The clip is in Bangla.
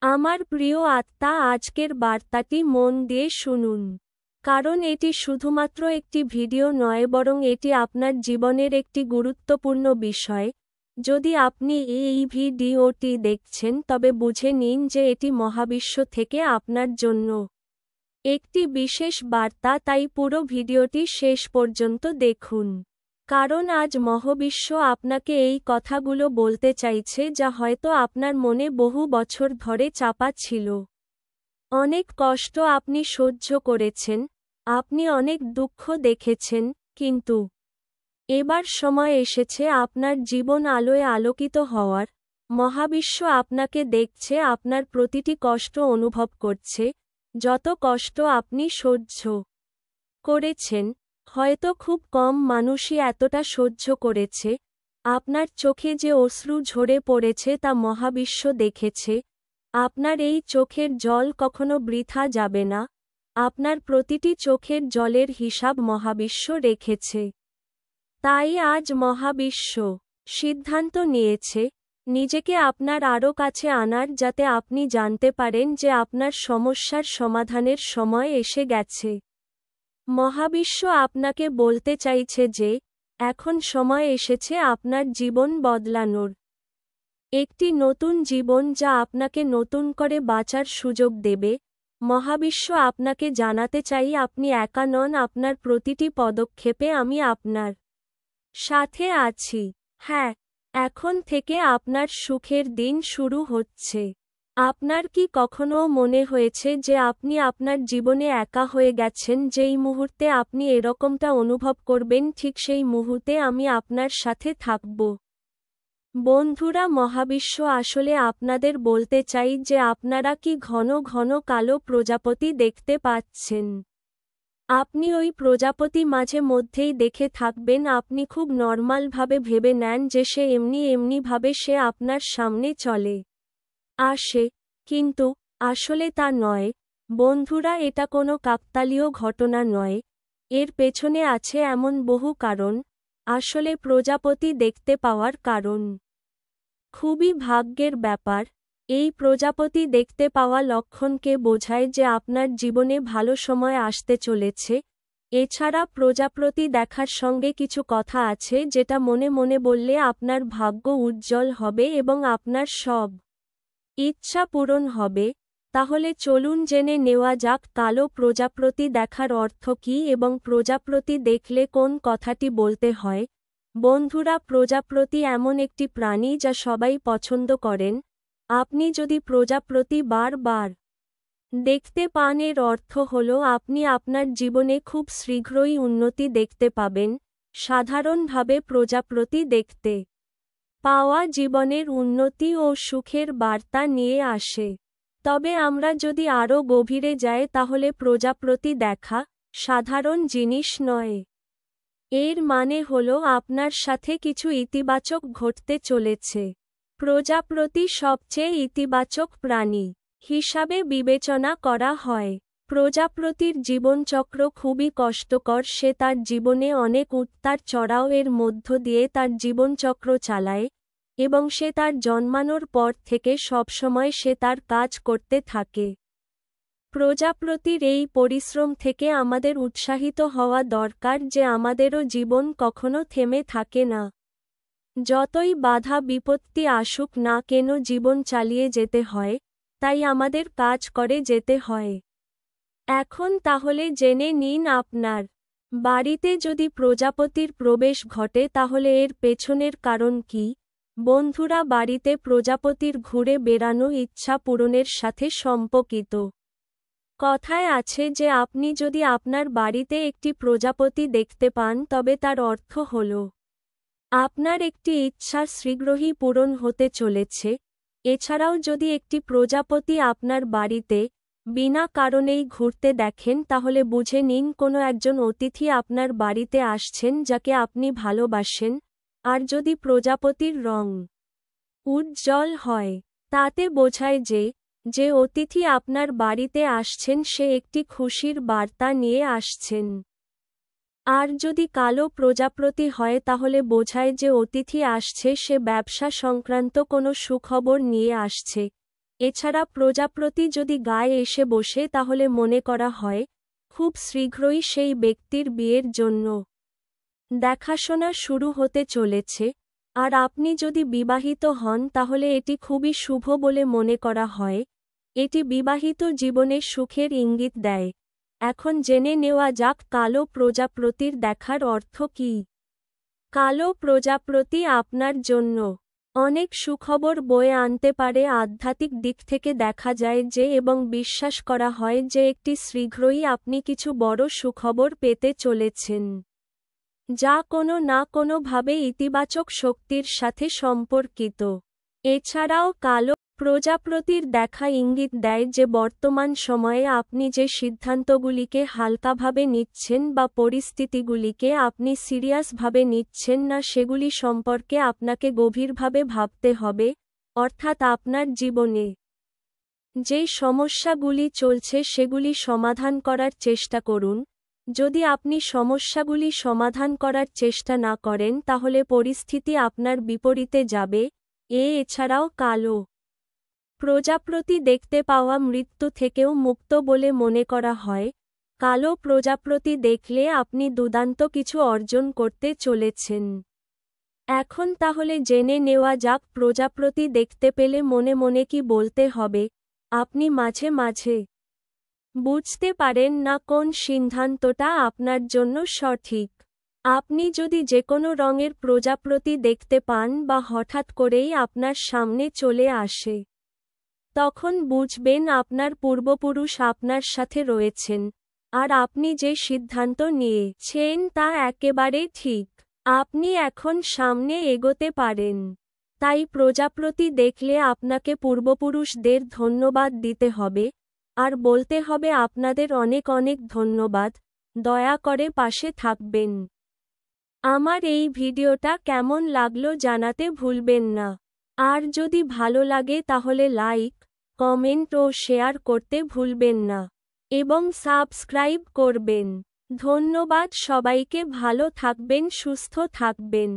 আমার প্রিয় আত্মা, আজকের বার্তাটি মন দিয়ে শুনুন। কারণ এটি শুধুমাত্র একটি ভিডিও নয়, বরং এটি আপনার জীবনের একটি গুরুত্বপূর্ণ বিষয়। যদি আপনি এই ভিডিওটি দেখছেন, তবে বুঝে নিন যে এটি মহাবিশ্ব থেকে আপনার জন্য একটি বিশেষ বার্তা, তাই পুরো ভিডিওটি শেষ পর্যন্ত দেখুন। কারণ আজ মহাবিশ্ব আপনাকে এই কথাগুলো বলতে চাইছে যা হয়তো আপনার মনে বহু বছর ধরে চাপা ছিল। অনেক কষ্ট আপনি সহ্য করেছেন, আপনি অনেক দুঃখ দেখেছেন, কিন্তু এবার সময় এসেছে আপনার জীবন আলোয় আলোকিত হওয়ার। মহাবিশ্ব আপনাকে দেখছে, আপনার প্রতিটি কষ্ট অনুভব করছে। যত কষ্ট আপনি সহ্য করেছেন, হয়তো খুব কম মানুষই এতটা সহ্য করেছে। আপনার চোখে যে অশ্রু ঝরে পড়েছে তা মহাবিশ্ব দেখেছে। আপনার এই চোখের জল কখনো বৃথা যাবে না। আপনার প্রতিটি চোখের জলের হিসাব মহাবিশ্ব রেখেছে। তাই আজ মহাবিশ্ব সিদ্ধান্ত নিয়েছে নিজেকে আপনার আরও কাছে আনার, যাতে আপনি জানতে পারেন যে আপনার সমস্যার সমাধানের সময় এসে গেছে। মহাবিশ্ব আপনাকে বলতে চাইছে যে এখন সময় এসেছে আপনার জীবন বদলানোর। একটি নতুন জীবন যা আপনাকে নতুন করে বাঁচার সুযোগ দেবে। মহাবিশ্ব আপনাকে জানাতে চাই আপনি একা নন, আপনার প্রতিটি পদক্ষেপে আমি আপনার সাথে আছি। হ্যাঁ, এখন থেকে আপনার সুখের দিন শুরু হচ্ছে। আপনার কি কখনো মনে হয়েছে যে আপনি আপনার জীবনে একা হয়ে গেছেন? যেই মুহূর্তে আপনি এরকমটা অনুভব করবেন, ঠিক সেই মুহূর্তে আমি আপনার সাথে থাকব। বন্ধুরা, মহাবিশ্ব আসলে আপনাদের বলতে চাই যে আপনারা কি ঘন ঘন কালো প্রজাপতি দেখতে পাচ্ছেন? আপনি ওই প্রজাপতি মাঝে মধ্যেই দেখে থাকবেন। আপনি খুব নর্মালভাবে ভেবে নেন যে সে এমনিভাবে সে আপনার সামনে চলে আসে, কিন্তু আসলে তা নয়। বন্ধুরা, এটা কোনো কাকতালীয় ঘটনা নয়। এর পেছনে আছে এমন বহু কারণ। আসলে প্রজাপতি দেখতে পাওয়ার কারণ খুবই ভাগ্যের ব্যাপার। এই প্রজাপতি দেখতে পাওয়া লক্ষণকে বোঝায় যে আপনার জীবনে ভালো সময় আসতে চলেছে। এছাড়া প্রজাপতি দেখার সঙ্গে কিছু কথা আছে যেটা মনে মনে বললে আপনার ভাগ্য উজ্জ্বল হবে এবং আপনার সব ইচ্ছা পূরণ হবে। তাহলে চলুন জেনে নেওয়া যাক কালো প্রজাপতি দেখার অর্থ কী এবং প্রজাপতি দেখলে কোন কথাটি বলতে হয়। বন্ধুরা, প্রজাপতি এমন একটি প্রাণী যা সবাই পছন্দ করেন। আপনি যদি প্রজাপতি বারবার দেখতে পান, এর অর্থ হল আপনি আপনার জীবনে খুব শীঘ্রই উন্নতি দেখতে পাবেন। সাধারণভাবে প্রজাপতি দেখতে পাওয়া জীবনের উন্নতি ও সুখের বার্তা নিয়ে আসে। তবে আমরা যদি আরও গভীরে যাই, তাহলে প্রজাপতি দেখা সাধারণ জিনিস নয়। এর মানে হল আপনার সাথে কিছু ইতিবাচক ঘটতে চলেছে। প্রজাপতি সবচেয়ে ইতিবাচক প্রাণী হিসাবে বিবেচনা করা হয়। প্রজাপতির জীবনচক্র খুবই কষ্টকর। সে তার জীবনে অনেক উত্তার চড়াও এর মধ্য দিয়ে তার জীবনচক্র চালায়, এবং সে তার জন্মানোর পর থেকে সবসময় সে তার কাজ করতে থাকে। প্রজাপতির এই পরিশ্রম থেকে আমাদের উৎসাহিত হওয়া দরকার যে আমাদেরও জীবন কখনো থেমে থাকে না। যতই বাধা বিপত্তি আসুক না কেন, জীবন চালিয়ে যেতে হয়, তাই আমাদের কাজ করে যেতে হয়। এখন তাহলে জেনে নিন আপনার বাড়িতে যদি প্রজাপতির প্রবেশ ঘটে তাহলে এর পেছনের কারণ কী। বন্ধুরা, বাড়িতে প্রজাপতির ঘুরে বেড়ানো ইচ্ছা পূরণের সাথে সম্পর্কিত। কথায় আছে যে আপনি যদি আপনার বাড়িতে একটি প্রজাপতি দেখতে পান, তবে তার অর্থ হল আপনার একটি ইচ্ছা শীঘ্রই পূরণ হতে চলেছে। এছাড়াও যদি একটি প্রজাপতি আপনার বাড়িতে বিনা কারণেই ঘুরতে দেখেন, তাহলে বুঝে নিন কোনো একজন অতিথি আপনার বাড়িতে আসছেন যাকে আপনি ভালোবাসেন। আর যদি প্রজাপতির রং উজ্জ্বল হয়, তাতে বোঝায় যে অতিথি আপনার বাড়িতে আসছেন সে একটি খুশির বার্তা নিয়ে আসছেন। আর যদি কালো প্রজাপতি হয়, তাহলে বোঝায় যে অতিথি আসছে সে ব্যবসা সংক্রান্ত কোনো সুখবর নিয়ে আসছে। এছাড়া প্রজাপতি যদি গায়ে এসে বসে তাহলে মনে করা হয় খুব শীঘ্রই সেই ব্যক্তির বিয়ের জন্য দেখাশোনা শুরু হতে চলেছে। আর আপনি যদি বিবাহিত হন তাহলে এটি খুবই শুভ বলে মনে করা হয়। এটি বিবাহিত জীবনে সুখের ইঙ্গিত দেয়। এখন জেনে নেওয়া যাক কালো প্রজাপতির দেখার অর্থ কী। কালো প্রজাপতি আপনার জন্য অনেক সুখবর বয়ে আনতে পারে। আধ্যাত্মিক দিক থেকে দেখা যায় যে এবং বিশ্বাস করা হয় যে একটি শীঘ্রই আপনি কিছু বড় সুখবর পেতে চলেছেন, যা কোনো না কোনোভাবে ইতিবাচক শক্তির সাথে সম্পর্কিত। এছাড়াও কালো প্রজাপতির দেখা ইঙ্গিত দেয় যে বর্তমান সময়ে আপনি যে সিদ্ধান্তগুলিকে হালকাভাবে নিচ্ছেন বা পরিস্থিতিগুলিকে আপনি সিরিয়াসভাবে নিচ্ছেন না সেগুলি সম্পর্কে আপনাকে গভীরভাবে ভাবতে হবে। অর্থাৎ আপনার জীবনে যে সমস্যাগুলি চলছে সেগুলি সমাধান করার চেষ্টা করুন। যদি আপনি সমস্যাগুলি সমাধান করার চেষ্টা না করেন তাহলে পরিস্থিতি আপনার বিপরীতে যাবে। এছাড়াও কালো প্রজাপতি দেখতে পাওয়া মৃত্যু থেকেও মুক্ত বলে মনে করা হয়। কালো প্রজাপতি দেখলে আপনি দুর্দান্ত কিছু অর্জন করতে চলেছেন। এখন তাহলে জেনে নেওয়া যাক প্রজাপতি দেখতে পেলে মনে মনে কি বলতে হবে। আপনি মাঝে মাঝে বুঝতে পারেন না কোন সিদ্ধান্তটা আপনার জন্য সঠিক। আপনি যদি যেকোনো রঙের প্রজাপতি দেখতে পান বা হঠাৎ করেই আপনার সামনে চলে আসে, তখন বুঝবেন আপনার পূর্বপুরুষ আপনার সাথে রয়েছেন আর আপনি যে সিদ্ধান্ত নিয়েছেন তা একেবারে ঠিক। আপনি এখন সামনে এগোতে পারেন। তাই প্রজাপতি দেখলে আপনাকে পূর্বপুরুষদের ধন্যবাদ দিতে হবে আর বলতে হবে আপনাদের অনেক অনেক ধন্যবাদ। দয়া করে পাশে থাকবেন। আমার এই ভিডিওটা কেমন লাগলো জানাতে ভুলবেন না। আর যদি ভালো লাগে তাহলে লাইক, কমেন্ট ও শেয়ার করতে ভুলবেন না এবং সাবস্ক্রাইব করবেন। ধন্যবাদ সবাইকে। ভালো থাকবেন, সুস্থ থাকবেন।